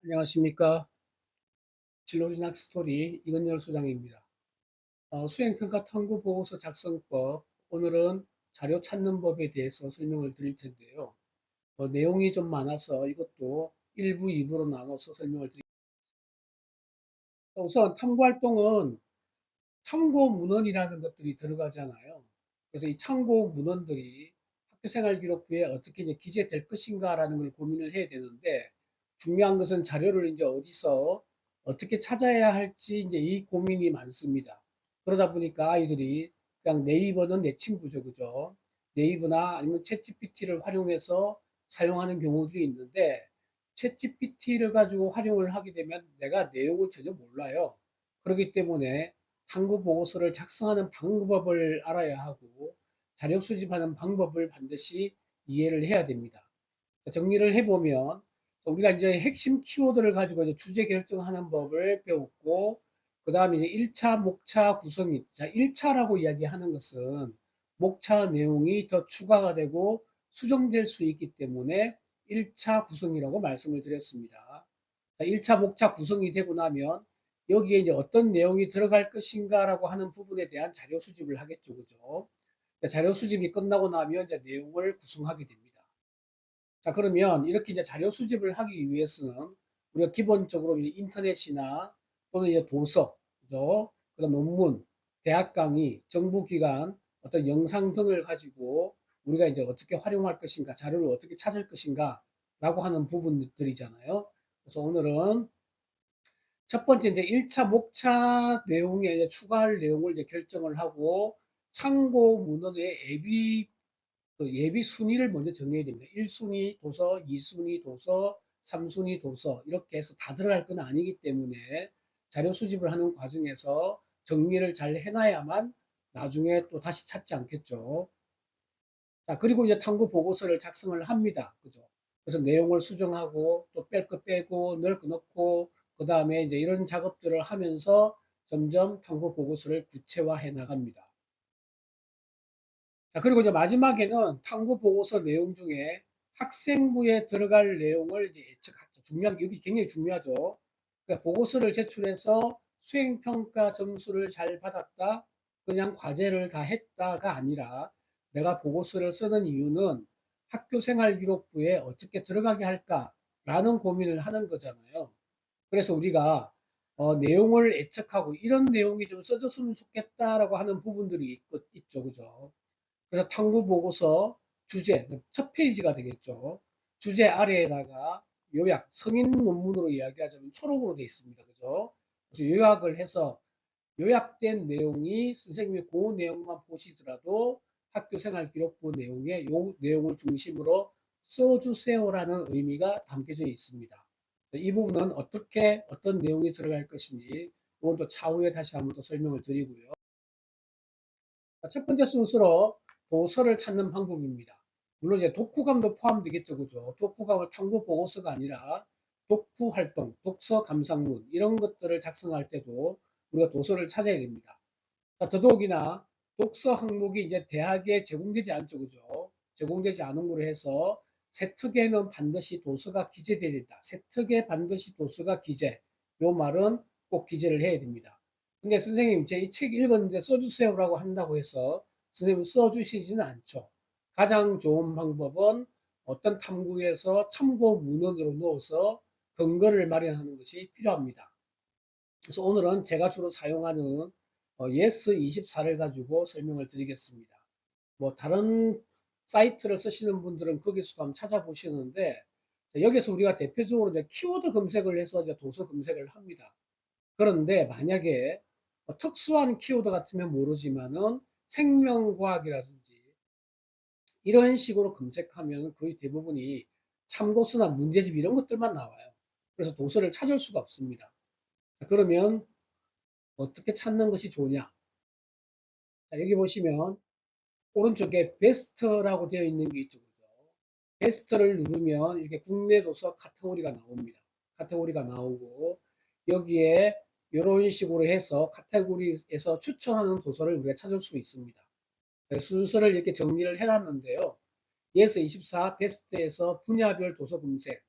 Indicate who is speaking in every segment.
Speaker 1: 안녕하십니까. 진로진학 스토리 이건열 소장입니다. 수행평가 탐구보고서 작성법, 오늘은 자료 찾는 법에 대해서 설명을 드릴 텐데요. 내용이 좀 많아서 이것도 1부, 2부로 나눠서 설명을 드리겠습니다. 우선 탐구활동은 참고 문헌이라는 것들이 들어가잖아요. 그래서 이 참고 문헌들이 학교생활기록부에 어떻게 이제 기재될 것인가라는 걸 고민을 해야 되는데, 중요한 것은 자료를 이제 어디서 어떻게 찾아야 할지 이제 이 고민이 많습니다. 그러다 보니까 아이들이 그냥 네이버는 내 친구죠, 그죠? 네이버나 아니면 챗GPT를 활용해서 사용하는 경우들이 있는데, 챗GPT를 가지고 활용을 하게 되면 내가 내용을 전혀 몰라요. 그렇기 때문에 탐구 보고서를 작성하는 방법을 알아야 하고 자료 수집하는 방법을 반드시 이해를 해야 됩니다. 정리를 해보면 우리가 이제 핵심 키워드를 가지고 이제 주제 결정하는 법을 배웠고, 그 다음에 이제 1차 목차 구성이, 자, 1차라고 이야기하는 것은 목차 내용이 더 추가가 되고 수정될 수 있기 때문에 1차 구성이라고 말씀을 드렸습니다. 자, 1차 목차 구성이 되고 나면 여기에 이제 어떤 내용이 들어갈 것인가라고 하는 부분에 대한 자료 수집을 하겠죠, 그죠? 자료 수집이 끝나고 나면 이제 내용을 구성하게 됩니다. 자, 그러면 이렇게 이제 자료 수집을 하기 위해서는 우리가 기본적으로 인터넷이나 또는 이제 도서, 그죠? 그다음 논문, 대학 강의, 정부기관, 어떤 영상 등을 가지고 우리가 이제 어떻게 활용할 것인가, 자료를 어떻게 찾을 것인가라고 하는 부분들이잖아요. 그래서 오늘은 첫 번째 이제 1차 목차 내용에 이제 추가할 내용을 이제 결정을 하고 참고 문헌의 예비 순위를 먼저 정해야 됩니다. 1순위 도서, 2순위 도서, 3순위 도서 이렇게 해서 다 들어갈 건 아니기 때문에 자료 수집을 하는 과정에서 정리를 잘 해놔야만 나중에 또 다시 찾지 않겠죠. 자, 그리고 이제 탐구 보고서를 작성을 합니다. 그죠? 그래서 내용을 수정하고 또 뺄 거 빼고 넣을 거 넣고 그 다음에 이제 이런 작업들을 하면서 점점 탐구 보고서를 구체화해 나갑니다. 자, 그리고 이제 마지막에는 탐구 보고서 내용 중에 학생부에 들어갈 내용을 이제 예측하죠. 중요한 게 여기 굉장히 중요하죠. 그러니까 보고서를 제출해서 수행평가 점수를 잘 받았다, 그냥 과제를 다 했다가 아니라 내가 보고서를 쓰는 이유는 학교생활기록부에 어떻게 들어가게 할까라는 고민을 하는 거잖아요. 그래서 우리가 내용을 예측하고 이런 내용이 좀 써졌으면 좋겠다라고 하는 부분들이 있죠, 그죠? 그래서 탐구 보고서 주제, 첫 페이지가 되겠죠. 주제 아래에다가 요약, 성인 논문으로 이야기하자면 초록으로 되어 있습니다. 그죠? 그래서 요약을 해서 요약된 내용이 선생님이 그 내용만 보시더라도 학교생활기록부 내용에 요 내용을 중심으로 써주세요라는 의미가 담겨져 있습니다. 이 부분은 어떻게 어떤 내용이 들어갈 것인지 이건 또 차후에 다시 한번 더 설명을 드리고요. 첫 번째 순서로 도서를 찾는 방법입니다. 물론 이제 독후감도 포함되겠죠, 그죠? 독후감을 탐구 보고서가 아니라 독후 활동, 독서 감상문 이런 것들을 작성할 때도 우리가 도서를 찾아야 됩니다. 더더욱이나 독서 항목이 이제 대학에 제공되지 않죠, 그죠? 제공되지 않은 거로 해서 세특에는 반드시 도서가 기재되어야 된다. 세특에 반드시 도서가 기재. 요 말은 꼭 기재를 해야 됩니다. 근데 선생님, 제 이 책 읽었는데 써주세요라고 한다고 해서 선생님 써주시지는 않죠. 가장 좋은 방법은 어떤 탐구에서 참고 문헌으로 넣어서 근거를 마련하는 것이 필요합니다. 그래서 오늘은 제가 주로 사용하는 예스24를 가지고 설명을 드리겠습니다. 뭐 다른 사이트를 쓰시는 분들은 거기서도 한번 찾아보시는데, 여기서 우리가 대표적으로 이제 키워드 검색을 해서 이제 도서 검색을 합니다. 그런데 만약에 특수한 키워드 같으면 모르지만은 생명과학이라든지 이런 식으로 검색하면 거의 대부분이 참고서나 문제집 이런 것들만 나와요. 그래서 도서를 찾을 수가 없습니다. 그러면 어떻게 찾는 것이 좋으냐? 자, 여기 보시면 오른쪽에 베스트라고 되어 있는 게 있죠. 그죠? 베스트를 누르면 이렇게 국내 도서 카테고리가 나옵니다. 카테고리가 나오고 여기에 이런 식으로 해서 카테고리에서 추천하는 도서를 우리가 찾을 수 있습니다. 순서를 이렇게 정리를 해놨는데요. 예서 24 베스트에서 분야별 도서 검색,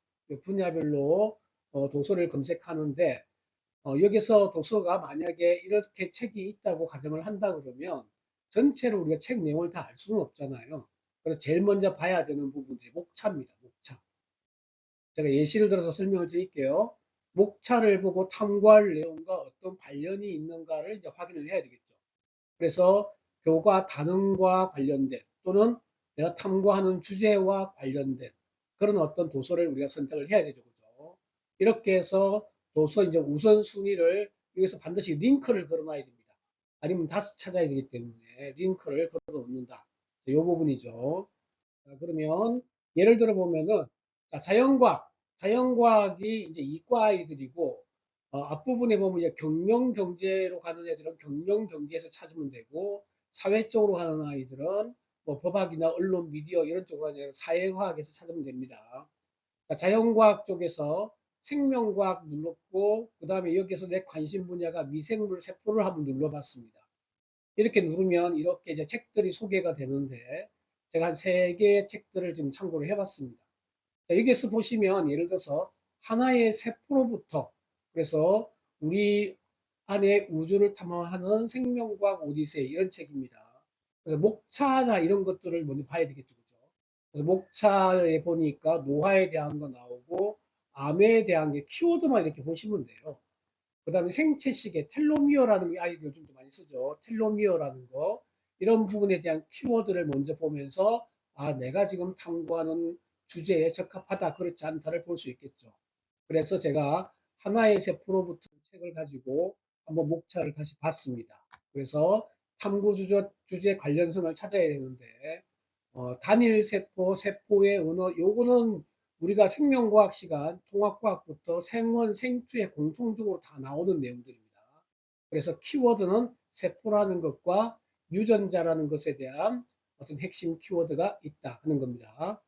Speaker 1: 분야별로 도서를 검색하는데 여기서 도서가 만약에 이렇게 책이 있다고 가정을 한다 그러면 전체로 우리가 책 내용을 다 알 수는 없잖아요. 그래서 제일 먼저 봐야 되는 부분들이 목차입니다. 목차. 제가 예시를 들어서 설명을 드릴게요. 목차를 보고 탐구할 내용과 어떤 관련이 있는가를 이제 확인을 해야 되겠죠. 그래서 교과 단원과 관련된 또는 내가 탐구하는 주제와 관련된 그런 어떤 도서를 우리가 선택을 해야 되죠. 그죠? 이렇게 해서 도서 이제 우선순위를 여기서 반드시 링크를 걸어놔야 됩니다. 아니면 다시 찾아야 되기 때문에 링크를 걸어 놓는다. 이 부분이죠. 자, 그러면 예를 들어 보면은 자, 자연과학이 이제 이과 아이들이고 앞부분에 보면 이제 경영 경제로 가는 애들은 경영 경제에서 찾으면 되고 사회 쪽으로 가는 아이들은 뭐 법학이나 언론 미디어 이런 쪽으로 하는 애들은 사회과학에서 찾으면 됩니다. 그러니까 자연과학 쪽에서 생명과학 눌렀고 그다음에 여기서 내 관심 분야가 미생물 세포를 한번 눌러봤습니다. 이렇게 누르면 이렇게 이제 책들이 소개가 되는데 제가 한 3개의 책들을 지금 참고를 해봤습니다. 자, 여기서 보시면 예를 들어서 하나의 세포로부터 그래서 우리 안에 우주를 탐험하는 생명과학 오디세이 이런 책입니다. 그래서 목차나 이런 것들을 먼저 봐야 되겠죠. 그죠? 그래서 목차에 보니까 노화에 대한 거 나오고 암에 대한 게 키워드만 이렇게 보시면 돼요. 그 다음에 생체 시계, 텔로미어라는 게 아이들 요즘도 많이 쓰죠. 텔로미어라는 거. 이런 부분에 대한 키워드를 먼저 보면서 아, 내가 지금 탐구하는 주제에 적합하다, 그렇지 않다를 볼 수 있겠죠. 그래서 제가 하나의 세포로부터 책을 가지고 한번 목차를 다시 봤습니다. 그래서 탐구 주제 관련성을 찾아야 되는데 단일 세포, 세포의 언어, 요거는 우리가 생명과학 시간, 통합과학부터 생원, 생투에 공통적으로 다 나오는 내용들입니다. 그래서 키워드는 세포라는 것과 유전자라는 것에 대한 어떤 핵심 키워드가 있다 하는 겁니다.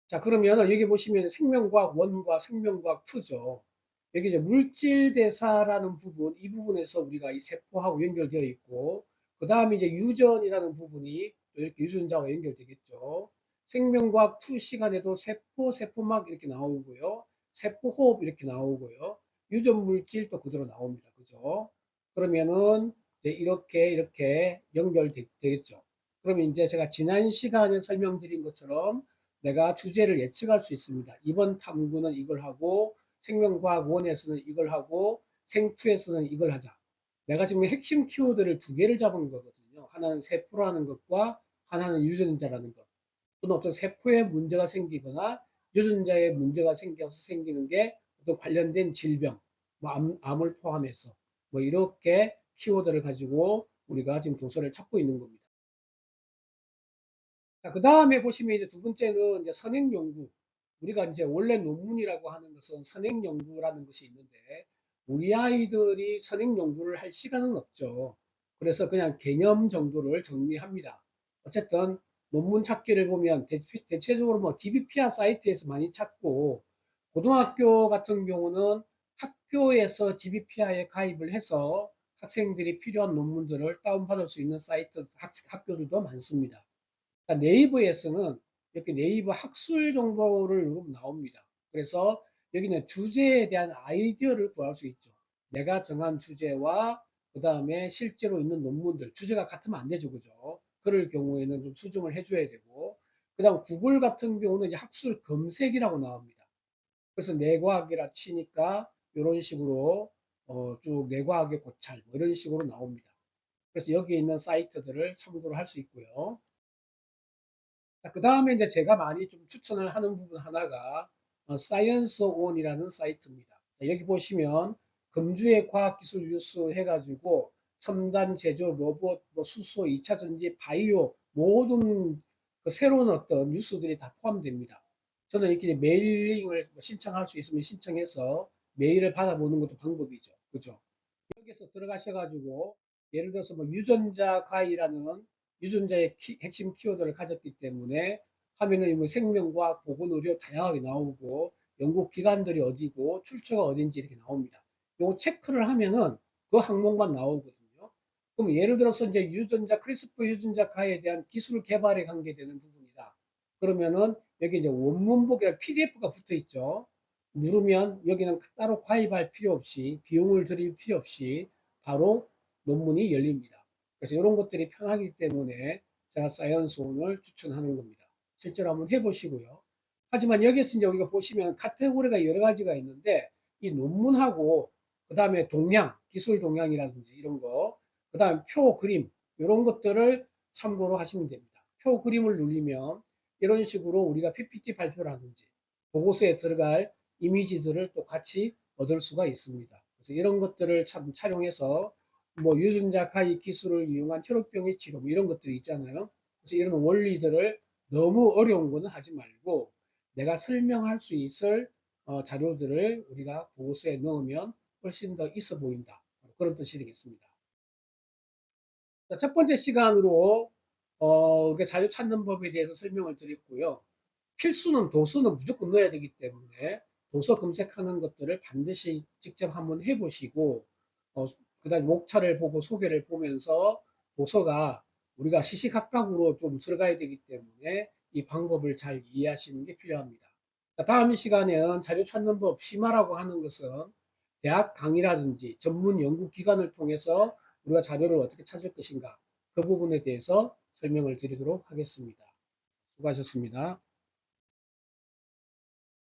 Speaker 1: 자, 그러면 여기 보시면 생명과학 1과 생명과학 2죠. 여기 이제 물질대사라는 부분, 이 부분에서 우리가 이 세포하고 연결되어 있고, 그 다음에 이제 유전이라는 부분이 또 이렇게 유전자와 연결되겠죠. 생명과학 2 시간에도 세포, 세포막 이렇게 나오고요. 세포호흡 이렇게 나오고요. 유전 물질 또 그대로 나옵니다. 그죠? 그러면은 이제 이렇게 연결되겠죠. 그러면 이제 제가 지난 시간에 설명드린 것처럼 내가 주제를 예측할 수 있습니다. 이번 탐구는 이걸 하고 생명과학 1에서는 이걸 하고 생2에서는 이걸 하자. 내가 지금 핵심 키워드를 2개를 잡은 거거든요. 하나는 세포라는 것과 하나는 유전자라는 것. 또는 어떤 세포에 문제가 생기거나 유전자에 문제가 생겨서 생기는 게 또 관련된 질병, 뭐 암을 포함해서 뭐 이렇게 키워드를 가지고 우리가 지금 도서를 찾고 있는 겁니다. 자, 그 다음에 보시면 이제 두 번째는 이제 선행 연구. 우리가 이제 원래 논문이라고 하는 것은 선행 연구라는 것이 있는데, 우리 아이들이 선행 연구를 할 시간은 없죠. 그래서 그냥 개념 정도를 정리합니다. 어쨌든 논문 찾기를 보면 대체적으로 뭐 DBpeer 사이트에서 많이 찾고, 고등학교 같은 경우는 학교에서 DBpeer에 가입을 해서 학생들이 필요한 논문들을 다운받을 수 있는 사이트, 학교들도 많습니다. 네이버에서는 이렇게 네이버 학술 정보를 누르면 나옵니다. 그래서 여기는 주제에 대한 아이디어를 구할 수 있죠. 내가 정한 주제와 그 다음에 실제로 있는 논문들, 주제가 같으면 안 되죠. 그죠? 그럴 경우에는 좀 수정을 해줘야 되고, 그 다음 구글 같은 경우는 이제 학술 검색이라고 나옵니다. 그래서 뇌과학이라 치니까 이런 식으로 쭉 뇌과학의 고찰, 뭐 이런 식으로 나옵니다. 그래서 여기 있는 사이트들을 참고를 할 수 있고요. 그 다음에 이제 제가 많이 좀 추천을 하는 부분 하나가 사이언스 온이라는 사이트입니다. 자, 여기 보시면 금주의 과학기술 뉴스 해가지고 첨단 제조, 로봇, 뭐 수소, 2차 전지, 바이오 모든 그 새로운 어떤 뉴스들이 다 포함됩니다. 저는 이렇게 메일링을 신청할 수 있으면 신청해서 메일을 받아보는 것도 방법이죠. 그죠? 여기서 들어가셔가지고 예를 들어서 뭐 유전자 가이라는 유전자의 핵심 키워드를 가졌기 때문에 하면은 뭐 생명과학, 보건의료 다양하게 나오고 연구 기관들이 어디고 출처가 어딘지 이렇게 나옵니다. 요거 체크를 하면은 그 항목만 나오거든요. 그럼 예를 들어서 이제 유전자 크리스프 유전자 가에 대한 기술 개발에 관계되는 부분이다. 그러면은 여기 이제 원문복이랑 PDF가 붙어 있죠. 누르면 여기는 따로 가입할 필요 없이 비용을 들일 필요 없이 바로 논문이 열립니다. 그래서 이런 것들이 편하기 때문에 제가 사이언스온을 추천하는 겁니다. 실제로 한번 해보시고요. 하지만 여기서 이제 우리가 보시면 카테고리가 여러 가지가 있는데 이 논문하고 그 다음에 동향, 기술 동향이라든지 이런 거, 그 다음에 표 그림 이런 것들을 참고로 하시면 됩니다. 표 그림을 누르면 이런 식으로 우리가 PPT 발표라든지 보고서에 들어갈 이미지들을 또 같이 얻을 수가 있습니다. 그래서 이런 것들을 촬영해서 뭐 유전자 가입 기술을 이용한 혈액병의 치료 뭐 이런 것들이 있잖아요. 그래서 이런 원리들을 너무 어려운 거는 하지 말고 내가 설명할 수 있을 자료들을 우리가 보고서에 넣으면 훨씬 더 있어 보인다. 그런 뜻이 되겠습니다. 자, 첫 번째 시간으로 우리가 자료 찾는 법에 대해서 설명을 드렸고요. 필수는 도서는 무조건 넣어야 되기 때문에 도서 검색하는 것들을 반드시 직접 한번 해보시고 그다음에 목차를 보고 소개를 보면서 도서가 우리가 시시각각으로 좀 들어가야 되기 때문에 이 방법을 잘 이해하시는 게 필요합니다. 다음 시간에는 자료 찾는 법 심화라고 하는 것은 대학 강의라든지 전문 연구기관을 통해서 우리가 자료를 어떻게 찾을 것인가 그 부분에 대해서 설명을 드리도록 하겠습니다. 수고하셨습니다.